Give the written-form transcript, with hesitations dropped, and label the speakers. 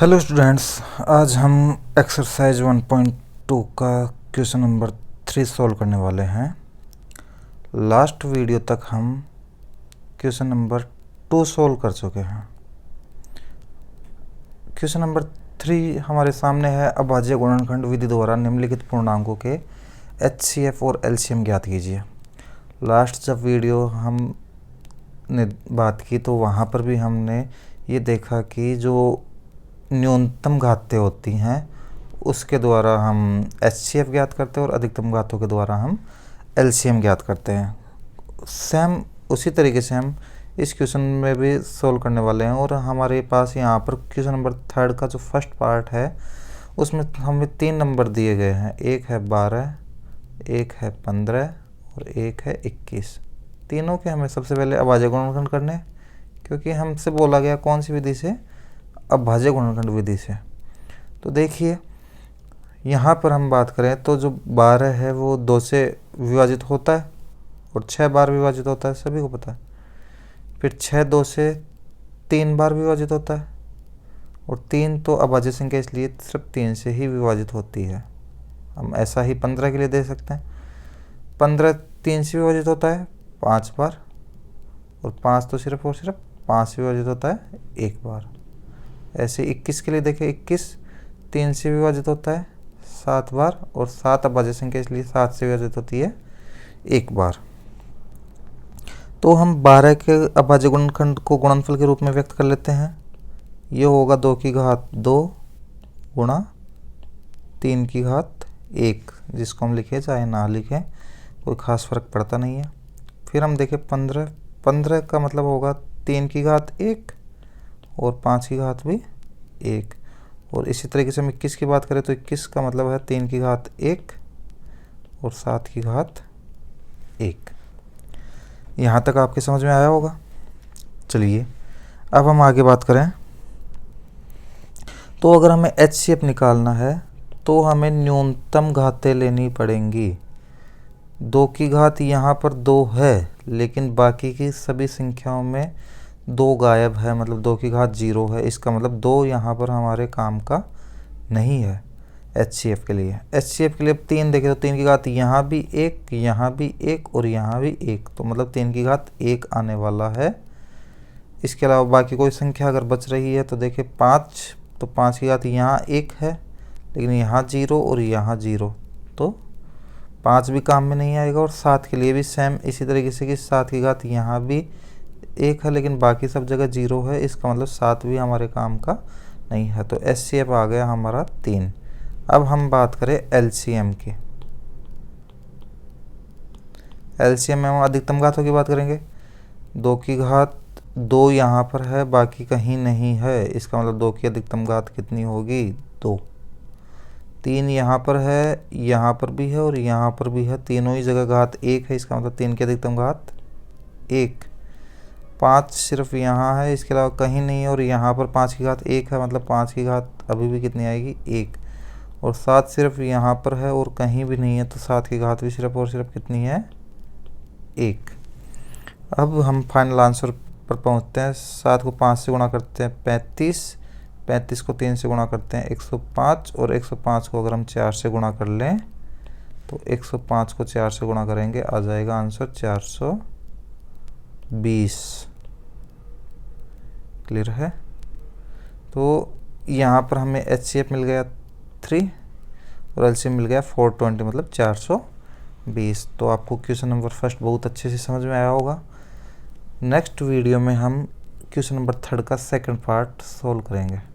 Speaker 1: Hello students, आज हम exercise 1.2 का क्वेश्चन नंबर 3 सॉल्व करने वाले हैं। लास्ट वीडियो तक हम क्वेश्चन नंबर 2 सॉल्व कर चुके हैं। क्वेश्चन नंबर 3 हमारे सामने है। अभाज्य गुणनखंड विधि द्वारा निम्नलिखित पूर्णांकों के HCF और LCM ज्ञात कीजिए। लास्ट जब वीडियो हमने बात की तो वहाँ पर भी हमने ये देखा कि जो न्यूनतम घातें होती हैं उसके द्वारा हम HCF ज्ञात करते हैं और अधिकतम घातों के द्वारा हम LCM ज्ञात करते हैं। सेम उसी तरीके से हम इस क्वेश्चन में भी सोल्व करने वाले हैं। और हमारे पास यहाँ पर क्वेश्चन नंबर 3 का जो फर्स्ट पार्ट है उसमें हमें 3 नंबर दिए गए हैं। एक है 12, एक है 15 और एक है 21। तीनों के हमें सबसे पहले अभाज्य गुणनखंड करने, क्योंकि हमसे बोला गया कौन सी विधि से, अभाज्य गुणनखंड विधि से। तो देखिए यहाँ पर हम बात करें तो जो 12 है वो 2 से विभाजित होता है और 6 बार विभाजित होता है, सभी को पता है। फिर 6 2 से 3 बार विभाजित होता है और 3 तो अभाज्य संख्या इसलिए सिर्फ 3 से ही विभाजित होती है। हम ऐसा ही 15 के लिए दे सकते हैं। 15 3 से विभाजित होता है 5 बार और 5 तो सिर्फ और सिर्फ 5 से विभाजित होता है 1 बार। ऐसे 21 के लिए देखें, 21 3 से विभाजित होता है 7 बार और 7 अभाज्य संख्या इसलिए 7 से विभाजित होती है 1 बार। तो हम 12 के अभाज्य गुणनखंड को गुणनफल के रूप में व्यक्त कर लेते हैं। ये होगा 2 की घात 2 गुणा 3 की घात 1, जिसको हम लिखें चाहे ना लिखें कोई खास फर्क पड़ता नहीं है। फिर हम देखें 15 का मतलब होगा 3 की घात 1 और 5 की घात भी 1। और इसी तरीके से हम 21 की बात करें तो 21 का मतलब है 3 की घात 1 और 7 की घात 1। यहाँ तक आपके समझ में आया होगा। चलिए अब हम आगे बात करें तो अगर हमें HCF निकालना है तो हमें न्यूनतम घातें लेनी पड़ेंगी। 2 की घात यहाँ पर 2 है लेकिन बाकी की सभी संख्याओं में 2 गायब है, मतलब 2 की घात 0 है। इसका मतलब 2 यहाँ पर हमारे काम का नहीं है HCF के लिए। HCF के लिए 3 देखें तो 3 की घात यहाँ भी 1, यहाँ भी 1 और यहाँ भी 1, तो मतलब 3 की घात 1 आने वाला है। इसके अलावा बाकी कोई संख्या अगर बच रही है तो देखें 5, तो 5 की घात यहाँ 1 है लेकिन यहाँ 0 और यहाँ 0, तो 5 भी काम में नहीं आएगा। और 7 के लिए भी सेम इसी तरीके से कि 7 की घात यहाँ भी 1 है लेकिन बाकी सब जगह 0 है, इसका मतलब 7 भी हमारे काम का नहीं है। तो HCF आ गया हमारा 3। अब हम बात करें LCM की। LCM में हम अधिकतम घातों की बात करेंगे। 2 की घात 2 यहाँ पर है, बाकी कहीं नहीं है, इसका मतलब 2 की अधिकतम घात कितनी होगी, 2। 3 यहाँ पर है, यहाँ पर भी है और यहाँ पर भी है, तीनों ही जगह घात 1 है, इसका मतलब 3 की अधिकतम घात 1। 5 सिर्फ यहाँ है, इसके अलावा कहीं नहीं है और यहाँ पर 5 की घात 1 है, मतलब 5 की घात अभी भी कितनी आएगी, 1। और 7 सिर्फ यहाँ पर है और कहीं भी नहीं है, तो 7 की घात भी सिर्फ और सिर्फ कितनी है, 1। अब हम फाइनल आंसर पर पहुँचते हैं। 7 को 5 से गुणा करते हैं 35, 35 को 3 से गुणा करते हैं 105 और 105 को अगर हम 4 से गुणा कर लें तो 105 को 4 से गुणा करेंगे आ जाएगा आंसर 420। क्लियर है। तो यहाँ पर हमें HCF मिल गया 3 और LCM मिल गया 420, मतलब 420। तो आपको क्वेश्चन नंबर फर्स्ट बहुत अच्छे से समझ में आया होगा। नेक्स्ट वीडियो में हम क्वेश्चन नंबर 3 का सेकंड पार्ट सॉल्व करेंगे।